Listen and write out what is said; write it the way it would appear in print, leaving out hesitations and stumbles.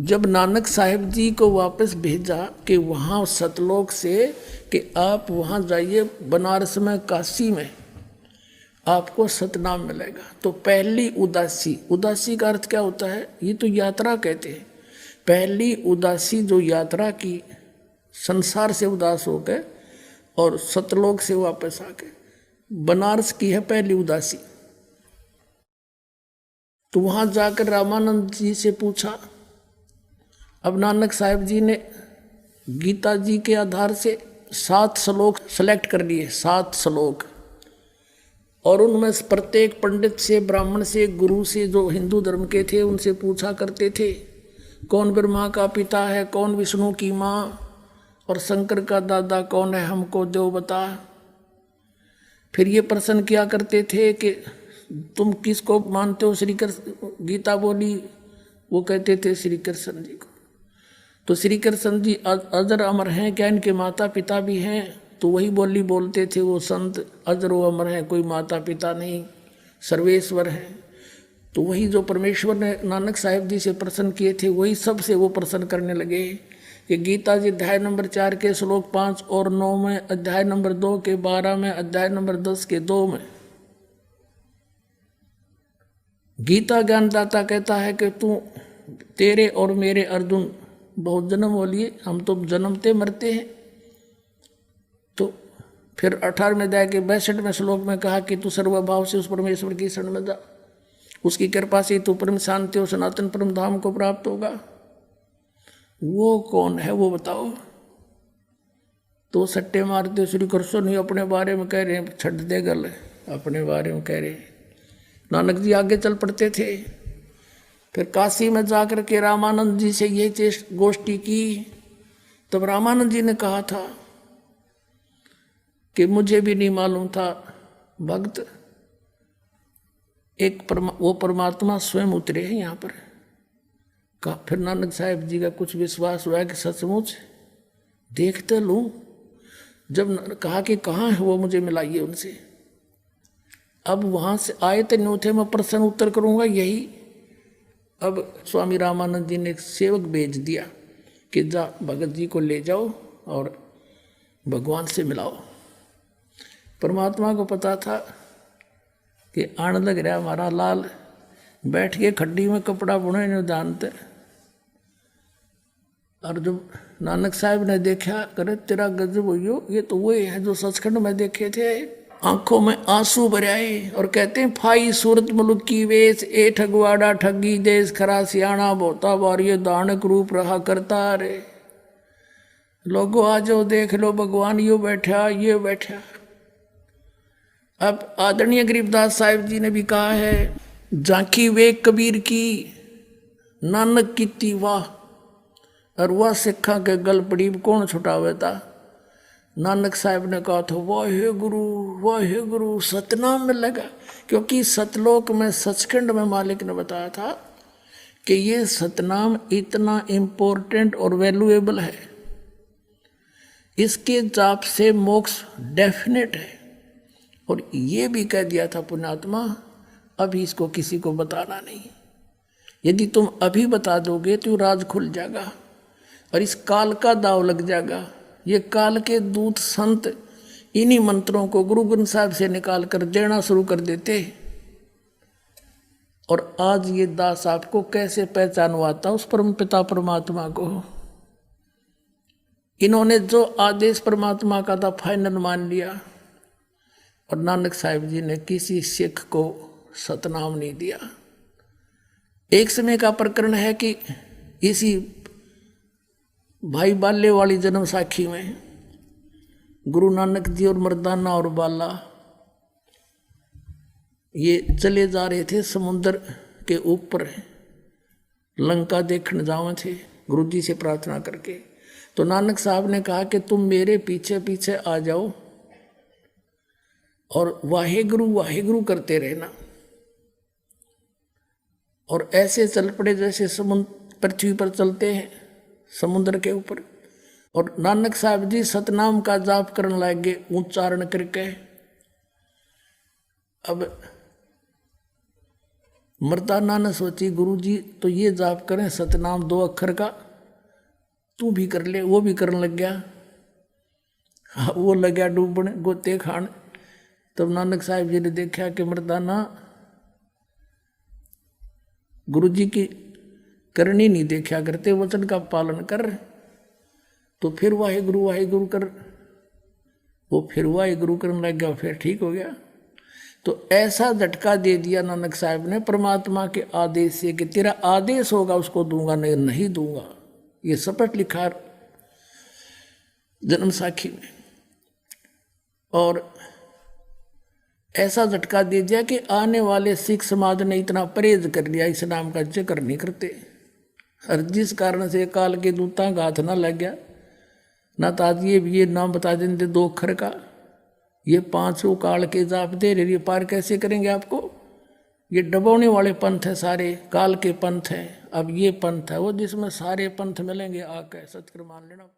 जब नानक साहिब जी को वापस भेजा कि वहाँ सतलोक से कि आप वहाँ जाइए बनारस में काशी में आपको सतनाम मिलेगा, तो पहली उदासी, उदासी का अर्थ क्या होता है, ये तो यात्रा कहते हैं। पहली उदासी जो यात्रा की संसार से उदास हो गए और सतलोक से वापस आ गए, बनारस की है पहली उदासी। तो वहाँ जाकर रामानंद जी से पूछा। अब नानक साहिब जी ने गीता जी के आधार से 7 श्लोक सेलेक्ट कर लिए, 7 श्लोक, और उनमें प्रत्येक पंडित से, ब्राह्मण से, गुरु से जो हिंदू धर्म के थे उनसे पूछा करते थे कौन ब्रह्मा का पिता है, कौन विष्णु की माँ, और शंकर का दादा कौन है, हमको दो बता। फिर ये प्रश्न किया करते थे कि तुम किसको मानते हो, श्री कृष्ण, गीता बोली, वो कहते थे श्री कृष्ण जी को। तो श्री कृष्ण जी अजर अमर हैं क्या, इनके माता पिता भी हैं? तो वही बोली बोलते थे वो संत, अजर व अमर हैं, कोई माता पिता नहीं, सर्वेश्वर हैं। तो वही जो परमेश्वर ने नानक साहिब जी से प्रश्न किए थे वही सबसे वो प्रश्न करने लगे कि गीता जी अध्याय नंबर 4 के श्लोक 5 और 9 में, अध्याय नंबर 2 के 12 में, अध्याय नंबर 10 के 2 में गीता ज्ञानदाता कहता है कि तू, तेरे और मेरे अर्जुन बहुत जन्म हो लिए, हम तो जन्मते मरते हैं। तो फिर 18वें अध्याय के 62वें श्लोक में कहा कि तू सर्वभाव से उस परमेश्वर की शरण में जा, उसकी कृपा से तू परम शांति और सनातन परम धाम को प्राप्त होगा। वो कौन है वो बताओ? तो सट्टे मारते श्री कृष्ण ही अपने बारे में कह रहे हैं, छट दे गल, अपने बारे में कह रहे हैं। नानक जी आगे चल पड़ते थे। फिर काशी में जाकर के रामानंद जी से ये गोष्ठी की। तब रामानंद जी ने कहा था कि मुझे भी नहीं मालूम था भक्त, वो परमात्मा स्वयं उतरे हैं यहाँ पर। फिर नानक साहिब जी का कुछ विश्वास हुआ कि सचमुच देखते लूँ। जब कहा कि कहाँ है वो, मुझे मिलाइए उनसे। अब वहाँ से आए थे न्यू थे, मैं प्रश्न उत्तर करूँगा यही। अब स्वामी रामानंद जी ने एक सेवक भेज दिया कि जा भगत जी को ले जाओ और भगवान से मिलाओ। परमात्मा को पता था कि आने लग रहा हमारा लाल, बैठ के खड्डी में कपड़ा बुने नहीं जानते। और जब नानक साहब ने देखा, करे तेरा गजब हो, ये तो वही है जो सचखंड में देखे थे। आंखों में आंसू भराए और कहते हैं, फाई सूरत मुल्क की वेश, ए ठगवाड़ा ठगी देश, खरा सियाणा बोता वारिय दानक रूप रहा करता रे। लोगों आ जाओ देख लो भगवान, यो बैठा ये बैठा। अब आदरणीय गरीबदास साहिब जी ने भी कहा है, झांकी वेग कबीर की नानक की वाह, और वह सिखा के गल पड़ी कौन छुटावे था। नानक साहब ने कहा था वाहे गुरु सतनाम मिलेगा, क्योंकि सतलोक में सचखंड में मालिक ने बताया था कि ये सतनाम इतना इम्पोर्टेंट और वैल्यूएबल है, इसके जाप से मोक्ष डेफिनेट है। और ये भी कह दिया था पुण्यात्मा, अभी इसको किसी को बताना नहीं, यदि तुम अभी बता दोगे तो राज खुल जाएगा और इस काल का दाव लग जाएगा। ये काल के दूत संत इन्हीं मंत्रों को गुरु ग्रंथ साहब से निकाल कर देना शुरू कर देते। और आज ये दास आपको कैसे पहचानवाता उस परम पिता परमात्मा को। इन्होंने जो आदेश परमात्मा का था फाइनल मान लिया, और नानक साहिब जी ने किसी सिख को सतनाम नहीं दिया। एक समय का प्रकरण है कि इसी भाई बाले वाली जन्म साखी में गुरु नानक जी और मर्दाना और बाला ये चले जा रहे थे समुद्र के ऊपर, लंका देखने जावे थे गुरु जी से प्रार्थना करके। तो नानक साहब ने कहा कि तुम मेरे पीछे पीछे आ जाओ और वाहेगुरु करते रहना। और ऐसे चल पड़े जैसे समुद्र पृथ्वी पर चलते हैं समुद्र के ऊपर। और नानक साहब जी सतनाम का जाप करने लगे उच्चारण करके। अब मर्दाना ने सोची गुरु जी तो ये जाप करें सतनाम 2 अक्षर का, तू भी कर ले। वो भी करने लग गया। वो लग गया डूबने गोते खान। तब नानक साहब जी ने देखा कि मर्दाना गुरु जी की करनी नहीं देखा करते, वचन का पालन कर। तो फिर वाहे गुरु कर, वो फिर वाहे गुरु करने लग गया, फिर ठीक हो गया। तो ऐसा झटका दे दिया नानक साहब ने परमात्मा के आदेश से कि तेरा आदेश होगा उसको दूंगा, नहीं दूंगा। ये शपथ लिखा जन्म साखी में। और ऐसा झटका दे दिया कि आने वाले सिख समाज ने इतना परहेज कर लिया, इस नाम का जिक्र नहीं करते। और जिस कारण से काल के दूता का हाथ ना लग गया, ना तो आज ये नाम बता देते 2 अक्षर का, ये 5 काल के जाप दे रहे, पार कैसे करेंगे आपको? ये डबोने वाले पंथ है, सारे काल के पंथ हैं। अब ये पंथ है वो जिसमें सारे पंथ मिलेंगे आके, सत्कर मान लेना।